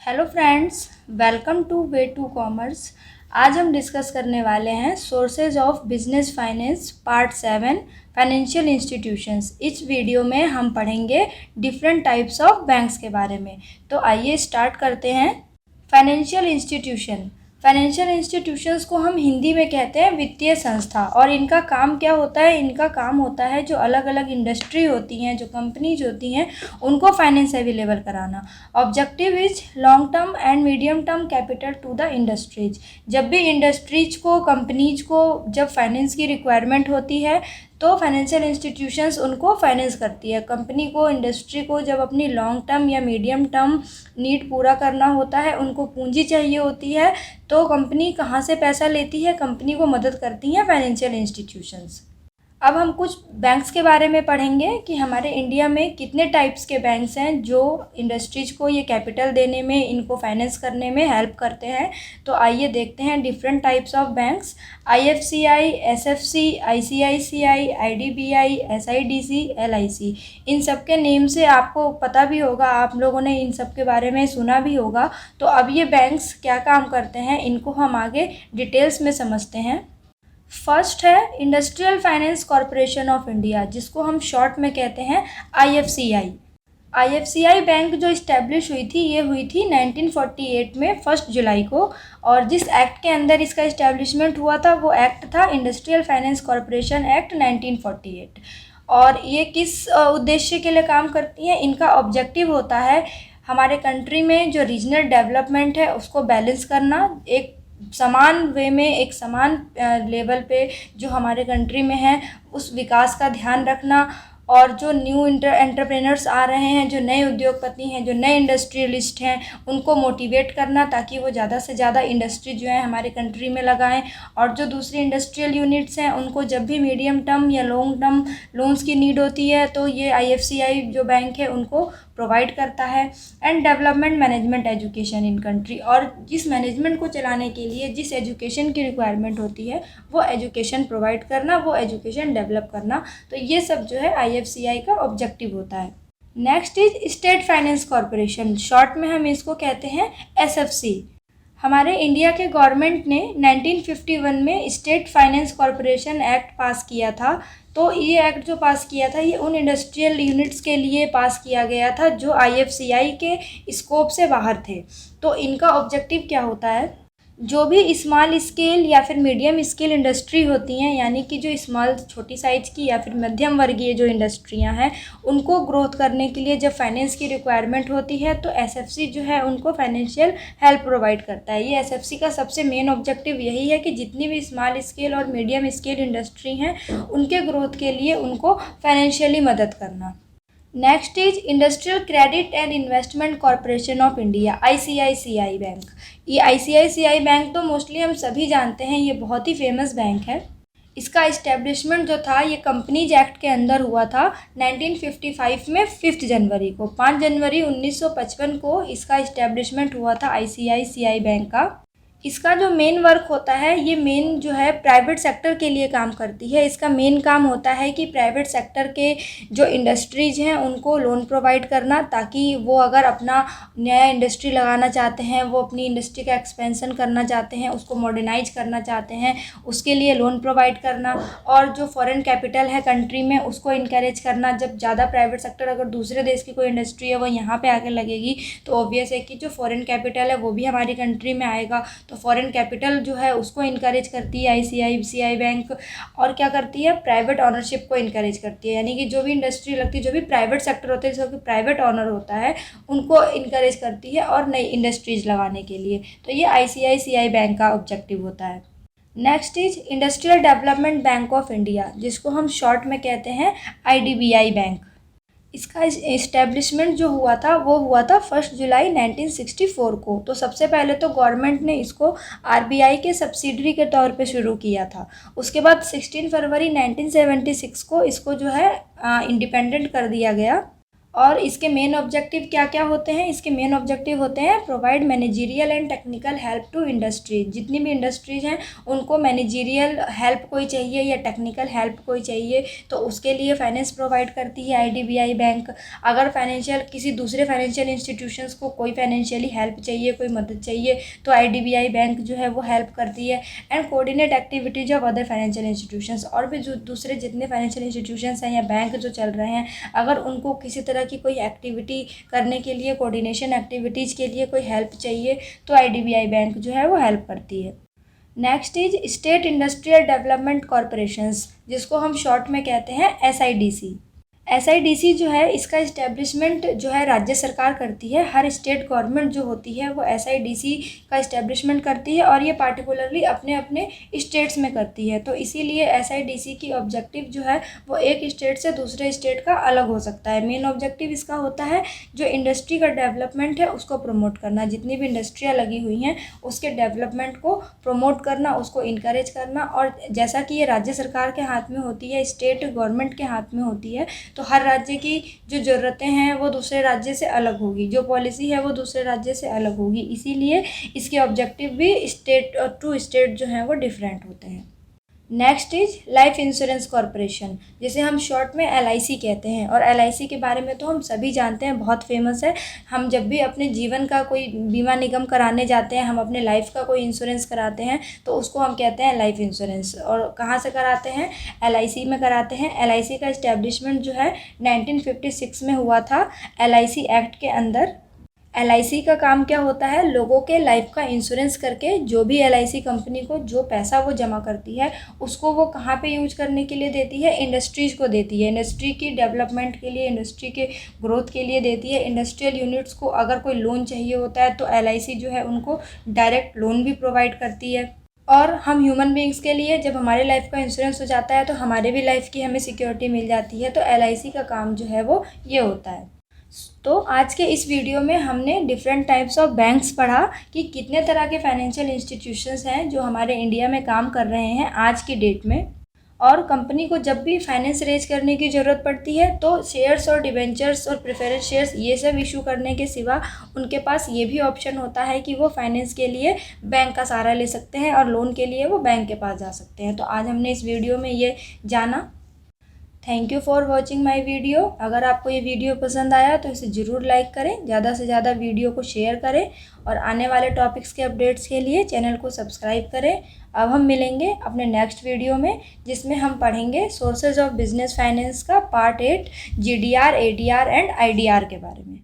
Hello friends, welcome to way to commerce. आज हम discuss करने वाले हैं sources of business finance part 7 financial institutions. इस वीडियो में हम पढ़ेंगे डिफरेंट टाइप्स ऑफ बैंक्स के बारे में। तो आइए स्टार्ट करते हैं। फाइनेंशियल इंस्टीट्यूशंस को हम हिंदी में कहते हैं वित्तीय संस्था। और इनका काम क्या होता है? इनका काम होता है जो अलग अलग इंडस्ट्री होती हैं, जो कंपनीज होती हैं, उनको फाइनेंस अवेलेबल कराना। Objective is long term and medium term capital to the industries. जब भी इंडस्ट्रीज को, कंपनीज को जब फाइनेंस की रिक्वायरमेंट होती है तो फाइनेंशियल इंस्टीट्यूशंस उनको फाइनेंस करती है। कंपनी को, इंडस्ट्री को जब अपनी लॉन्ग टर्म या मीडियम टर्म नीड पूरा करना होता है, उनको पूंजी चाहिए होती है, तो कंपनी कहाँ से पैसा लेती है? कंपनी को मदद करती हैं फाइनेंशियल इंस्टीट्यूशंस। अब हम कुछ बैंक्स के बारे में पढ़ेंगे कि हमारे इंडिया में कितने टाइप्स के बैंक्स हैं जो इंडस्ट्रीज को ये कैपिटल देने में, इनको फाइनेंस करने में हेल्प करते हैं। तो आइए देखते हैं different types of banks. IFCI, SFC, ICICI, IDBI, SIDC, LIC। इन सब के नेम से आपको पता भी होगा, आप लोगों ने इन सब के बारे में सुना भी होगा। तो अब ये बैंक्स क्या काम करते हैं, इनको हम आगे डिटेल्स में समझते हैं। फर्स्ट है industrial finance corporation of India, जिसको हम शॉर्ट में कहते हैं IFCI। IFCI बैंक जो इस्टेब्लिश हुई थी, ये हुई थी 1948 में 1 जुलाई को। और जिस एक्ट के अंदर इसका इस्टेब्लिशमेंट हुआ था वो एक्ट था इंडस्ट्रियल फाइनेंस कॉरपोरेशन एक्ट 1948। और ये किस उद्देश्य के लिए काम करती हैं? इनका ऑब्जेक्टिव होता है हमारे कंट्री में जो रीजनल डेवलपमेंट है उसको बैलेंस करना, एक समान वे में, एक समान लेवल पे जो हमारे कंट्री में है उस विकास का ध्यान रखना। और जो न्यू एंटरप्रेनर्स आ रहे हैं, जो नए उद्योगपति हैं, जो नए इंडस्ट्रियलिस्ट हैं, उनको मोटिवेट करना ताकि वो ज़्यादा से ज़्यादा इंडस्ट्री जो है हमारे कंट्री में लगाएं। और जो दूसरी इंडस्ट्रियल यूनिट्स हैं उनको जब भी मीडियम टर्म या लॉन्ग टर्म लोन्स की नीड होती है तो ये IFCI जो बैंक है उनको प्रोवाइड करता है। And development management education in country, और जिस मैनेजमेंट को चलाने के लिए जिस एजुकेशन की रिक्वायरमेंट होती है वो एजुकेशन प्रोवाइड करना, वो एजुकेशन डेवलप करना। तो ये सब जो है IFCI का ऑब्जेक्टिव होता है। Next is state finance corporation, short में हम इसको कहते हैं SFC। हमारे इंडिया के गवर्नमेंट ने 1951 में स्टेट फाइनेंस कॉरपोरेशन एक्ट पास किया था। तो ये एक्ट जो पास किया था ये उन इंडस्ट्रियल यूनिट्स के लिए पास किया गया था जो IFCI के स्कोप से बाहर थे। तो इनका ऑब्जेक्टिव क्या होता है? जो भी स्मॉल स्केल या फिर मीडियम स्केल इंडस्ट्री होती हैं, यानी कि जो स्मॉल, छोटी साइज़ की या फिर मध्यम वर्गीय जो इंडस्ट्रियां हैं, उनको ग्रोथ करने के लिए जब फाइनेंस की रिक्वायरमेंट होती है तो SFC जो है उनको फाइनेंशियल हेल्प प्रोवाइड करता है। ये SFC का सबसे मेन ऑब्जेक्टिव यही है कि जितनी भी स्मॉल स्केल और मीडियम स्केल इंडस्ट्री हैं उनके ग्रोथ के लिए उनको फाइनेंशियली मदद करना। Next is industrial credit and investment corporation of India, ICICI bank. ये ICICI बैंक तो मोस्टली हम सभी जानते हैं, ये बहुत ही फेमस बैंक है। इसका इस्टेब्लिशमेंट जो था ये कंपनीज एक्ट के अंदर हुआ था 1955 में 5 जनवरी को। 5 जनवरी 1955 को इसका इस्टेब्लिशमेंट हुआ था ICICI बैंक का। इसका जो मेन वर्क होता है, ये मेन जो है प्राइवेट सेक्टर के लिए काम करती है। इसका मेन काम होता है कि प्राइवेट सेक्टर के जो इंडस्ट्रीज हैं उनको लोन प्रोवाइड करना, ताकि वो अगर अपना नया इंडस्ट्री लगाना चाहते हैं, वो अपनी इंडस्ट्री का एक्सपेंशन करना चाहते हैं, उसको मॉडर्नाइज करना चाहते हैं, उसके लिए लोन प्रोवाइड करना। और जो फॉरेन कैपिटल है कंट्री में उसको इनकरेज करना। जब ज़्यादा प्राइवेट सेक्टर, अगर दूसरे देश की कोई इंडस्ट्री है वो यहाँ पे आके लगेगी तो ऑब्वियस है कि जो फॉरेन कैपिटल है वो भी हमारी कंट्री में आएगा। तो फॉरेन कैपिटल जो है उसको इनकरेज करती है ICICI बैंक। और क्या करती है? प्राइवेट ऑनरशिप को इनकरेज करती है, यानी कि जो भी इंडस्ट्री लगती है, जो भी प्राइवेट सेक्टर होते हैं, जिसका कि प्राइवेट ऑनर होता है, उनको इनकरेज करती है और नई इंडस्ट्रीज लगाने के लिए। तो ये ICICI बैंक का ऑब्जेक्टिव होता है। Next is industrial development bank of India, जिसको हम शॉर्ट में कहते हैं IDBI बैंक। इसका इस्टेब्लिशमेंट जो हुआ था वो हुआ था 1 जुलाई 1964 को। तो सबसे पहले तो गवर्नमेंट ने इसको RBI के सब्सिडरी के तौर पे शुरू किया था। उसके बाद 16 फरवरी 1976 को इसको जो है इंडिपेंडेंट कर दिया गया। और इसके मेन ऑब्जेक्टिव क्या क्या होते हैं? इसके मेन ऑब्जेक्टिव होते हैं provide managerial and technical help to industry. जितनी भी इंडस्ट्रीज हैं उनको मैनेजीरियल हेल्प कोई चाहिए या टेक्निकल हेल्प कोई चाहिए तो उसके लिए फाइनेंस प्रोवाइड करती है आईडीबीआई बैंक। अगर फाइनेंशियल किसी दूसरे फाइनेंशियल इंस्टीट्यूशंस को कोई फाइनेंशियली हेल्प चाहिए, कोई मदद चाहिए तो आईडीबीआई बैंक जो है वो हेल्प करती है। And coordinate activities of other financial institutions, और भी जो दूसरे जितने फाइनेंशियल इंस्टीट्यूशंस हैं या बैंक जो चल रहे हैं, अगर उनको किसी तरह की कोई एक्टिविटी करने के लिए, कोऑर्डिनेशन एक्टिविटीज़ के लिए कोई हेल्प चाहिए तो आईडीबीआई बैंक जो है वो हेल्प करती है। Next is state industrial development corporations, जिसको हम शॉर्ट में कहते हैं एसआईडीसी। एसआईडीसी जो है इसका इस्टेब्लिशमेंट जो है राज्य सरकार करती है। हर स्टेट गवर्नमेंट जो होती है वो एसआईडीसी का इस्टेब्लिशमेंट करती है और ये पार्टिकुलरली अपने अपने स्टेट्स में करती है। तो इसीलिए एसआईडीसी की ऑब्जेक्टिव जो है वो एक स्टेट से दूसरे स्टेट का अलग हो सकता है। मेन ऑब्जेक्टिव इसका होता है जो इंडस्ट्री का डेवलपमेंट है उसको प्रमोट करना, जितनी भी इंडस्ट्रियाँ लगी हुई हैं उसके डेवलपमेंट को प्रमोट करना, उसको इनकरेज करना। और जैसा कि ये राज्य सरकार के हाथ में होती है, स्टेट गवर्नमेंट के हाथ में होती है, तो हर राज्य की जो ज़रूरतें हैं वो दूसरे राज्य से अलग होगी, जो पॉलिसी है वो दूसरे राज्य से अलग होगी। इसीलिए इसके ऑब्जेक्टिव भी स्टेट टू स्टेट जो हैं वो डिफरेंट होते हैं। Next is life insurance corporation, जिसे हम शॉर्ट में एलआईसी कहते हैं। और एलआईसी के बारे में तो हम सभी जानते हैं, बहुत फेमस है। हम जब भी अपने जीवन का कोई बीमा निगम कराने जाते हैं, हम अपने लाइफ का कोई इंश्योरेंस कराते हैं तो उसको हम कहते हैं लाइफ इंश्योरेंस। और कहाँ से कराते हैं? एलआईसी में कराते हैं। एलआईसी का इस्टेब्लिशमेंट जो है 1956 में हुआ था एलआईसी एक्ट के अंदर। एलआईसी का काम क्या होता है? लोगों के लाइफ का इंश्योरेंस करके जो भी एलआईसी कंपनी को जो पैसा वो जमा करती है उसको वो कहाँ पे यूज करने के लिए देती है? इंडस्ट्रीज़ को देती है। इंडस्ट्री की डेवलपमेंट के लिए, इंडस्ट्री के ग्रोथ के लिए देती है। इंडस्ट्रियल यूनिट्स को अगर कोई लोन चाहिए होता है तो एलआईसी जो है उनको डायरेक्ट लोन भी प्रोवाइड करती है। और हम ह्यूमन बींग्स के लिए जब हमारे लाइफ का इंश्योरेंस हो जाता है तो हमारे भी लाइफ की हमें सिक्योरिटी मिल जाती है। तो एलआईसी का काम जो है वो ये होता है। तो आज के इस वीडियो में हमने डिफरेंट टाइप्स ऑफ बैंक्स पढ़ा कि कितने तरह के फाइनेंशियल इंस्टीट्यूशंस हैं जो हमारे इंडिया में काम कर रहे हैं आज की डेट में। और कंपनी को जब भी फाइनेंस रेज करने की ज़रूरत पड़ती है तो शेयर्स और डिबेंचर्स और प्रेफरेंस शेयर्स ये सब इशू करने के सिवा उनके पास ये भी ऑप्शन होता है कि वो फाइनेंस के लिए बैंक का सहारा ले सकते हैं और लोन के लिए वो बैंक के पास जा सकते हैं। तो आज हमने इस वीडियो में ये जाना। Thank you for watching my video. अगर आपको ये वीडियो पसंद आया तो इसे ज़रूर लाइक करें, ज़्यादा से ज़्यादा वीडियो को शेयर करें और आने वाले टॉपिक्स के अपडेट्स के लिए चैनल को सब्सक्राइब करें। अब हम मिलेंगे अपने नेक्स्ट वीडियो में जिसमें हम पढ़ेंगे सोर्सेज ऑफ बिजनेस फाइनेंस का part 8 GDR, ADR and IDR के बारे में।